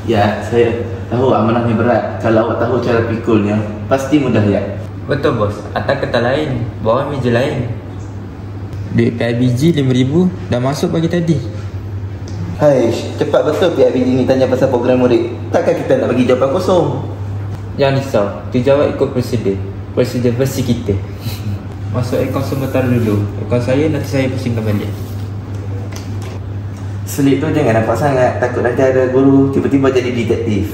Ya, saya tahu amanahnya berat. Kalau awak tahu cara pikulnya, pasti mudah ya. Betul bos, atas kertas lain, bawah meja lain. Duit PIBG 5,000 dah masuk pagi tadi. Hai, cepat betul PIBG ni tanya pasal program murid. Takkan kita nak bagi jawapan kosong? Jangan risau, tu jawab ikut prosedur versi kita. Masuk akaun sebentar dulu. Akaun saya nanti saya pusingkan balik. Selit tu jangan nampak sangat. Takut nanti ada guru tiba-tiba jadi detektif.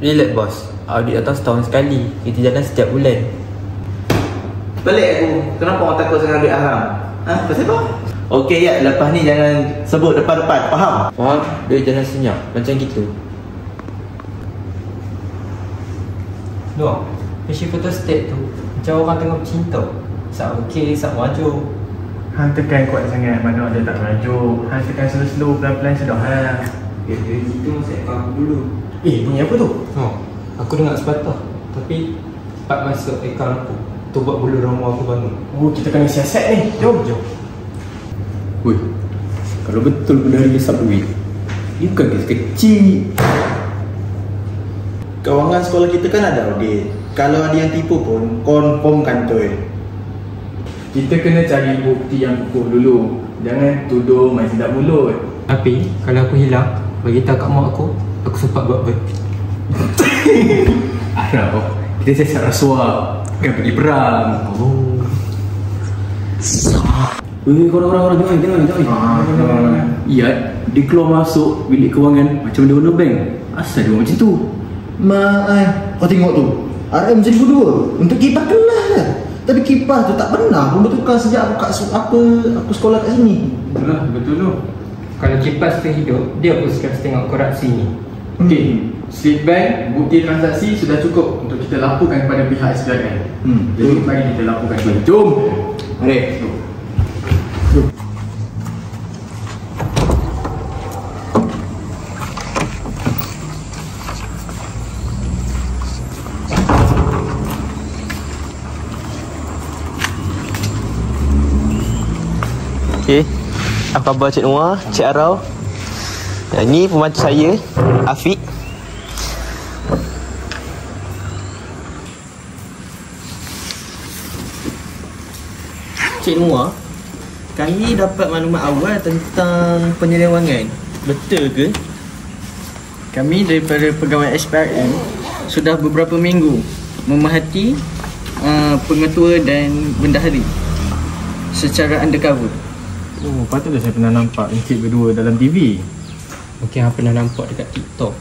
Relax bos, audit datang setahun sekali. Kita jalan setiap bulan. Balik aku, kenapa orang takut sangat duit haram? Ha? Pasal apa? Okey ya, lepas ni jangan sebut depan-depan, faham? Faham? Duit jalan senyap, macam gitu. Luang, fashion photo state tu macam orang tengah bercinta. Sak okey, sak maju. Hang tekan kuat sangat, mana ada tak maju. Hang tekan slow-slow, pelan-pelan sudah lah. Dari situ saya faham dulu. Bunyi apa tu? Aku dengar sepatah. Tapi cepat masuk akaun aku. Tu buat bulu rambut aku bangun. Kita kena siasat ni. Jom. Woi, kalau betul benda ni hisap duit, dia bukan kes kecil. Kawangan sekolah kita kan ada audit. Kalau ada yang tipu pun, confirm kantoi. Kita kena cari bukti yang kukuh dulu. Jangan tuduh main sedap mulut. Tapi kalau aku hilang, bagi tahu kat mak aku sempat buat Arah, kita siasat rasuah, bukan pergi perang. Weh, korang tengok. Iya, dia keluar masuk bilik kewangan macam dia owner bank. Asal dia buat macam tu? Kau tengok tu, RM 1,200 untuk kipas kelas lah. Tapi kipas tu tak pernah pun bertukar sejak aku sekolah kat sini. Itulah, betul tu. Kalau kipas tu hidup, dia pun sekarang tengok koreksi ni. Okey, slip bank, bukti transaksi sudah cukup untuk kita laporkan kepada pihak SPRM. Jadi mari kita laporkan kepada. Jom. Mari. Okey, apa khabar Cik Noah, Cik Arau? Ini pembantu saya, Afiq. Cik Noah, kami dapat maklumat awal tentang penyelewangan. Betul ke? Kami daripada pegawai SPRM sudah beberapa minggu memerhati pengetua dan bendahari secara undercover. Patutlah saya pernah nampak encik berdua dalam TV. Mungkin apa pernah nampak dekat TikTok.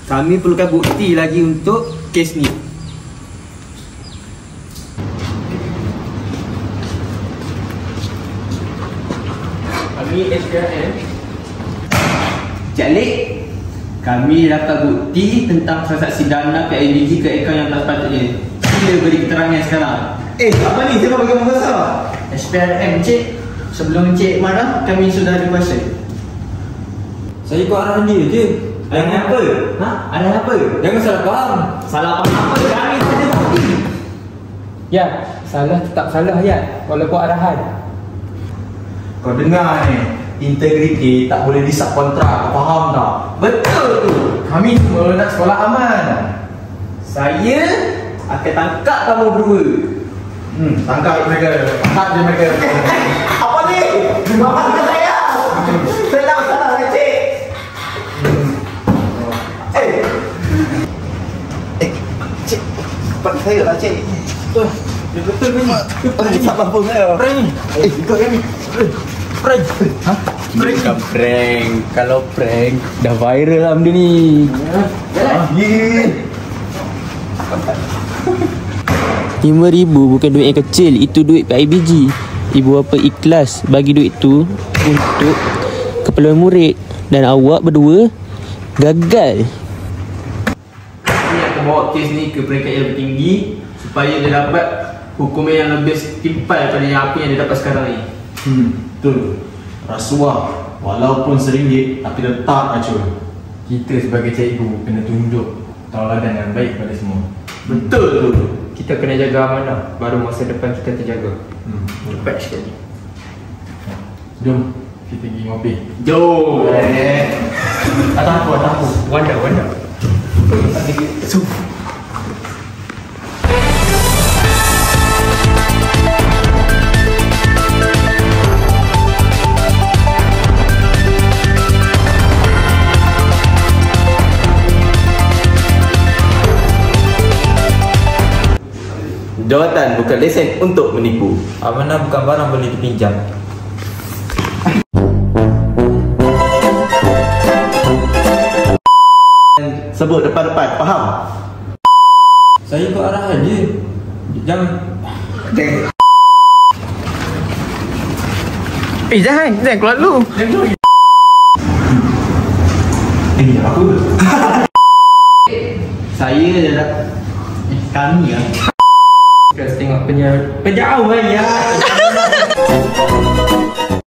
Kami perlukan bukti lagi untuk kes ni. Kami SPRM. Cik Alik, kami dapat bukti tentang transaksi dana PIBG ke akaun yang tak sepatutnya. Sila beri keterangan sekarang. Apa ni? Siapa bagi orang besar? SPRM Cik, sebelum Cik marah, kami sudah dikuasai. Saya ikut arahan dia je. Arahan apa? Arahan apa? Jangan salah faham. Salah apa? Kami saja bukti. Ya, salah tetap salah ya, walaupun arahan. Kau dengar ni, integriti tak boleh disap kontrak. Kau faham tak? Betul tu. Kami semua nak sekolah aman. Saya akan tangkap kamu berdua. Tangkap mereka. Tangkap je mereka. Apa ni? Bapak saya. Saya tak salah kecil. Cik, cepat saya lah cik. Dia betul ni. Sabar pun saya. Ikut kami. Prank? Bukan prank. Kalau prank, dah viral lah benda ni. Jalan. 5,000 bukan duit yang kecil. Itu duit PIBG. Ibu bapa ikhlas bagi duit tu untuk keperluan murid. Dan awak berdua gagal. Saya akan bawa kes ni ke peringkat yang lebih tinggi supaya dia dapat hukuman yang lebih setimpal daripada apa yang dia dapat sekarang ni. Betul. Rasuah walaupun RM1 tapi tetap racun. Kita sebagai cikgu kena tunjuk tauladan yang baik pada semua. Betul tu. Kita kena jaga amanah, baru masa depan kita terjaga. Cepat sekali. Jom. Kita pergi ngopi. Jom. Atas aku. Wanda. Jawatan bukan lesen untuk menipu. Amanah bukan barang boleh dipinjam. Sebut depan-depan, faham? Saya ikut arahan je. Jangan. Jangan keluar dulu. Saya je nak. Kami lah. Kita tengok penjauh ya.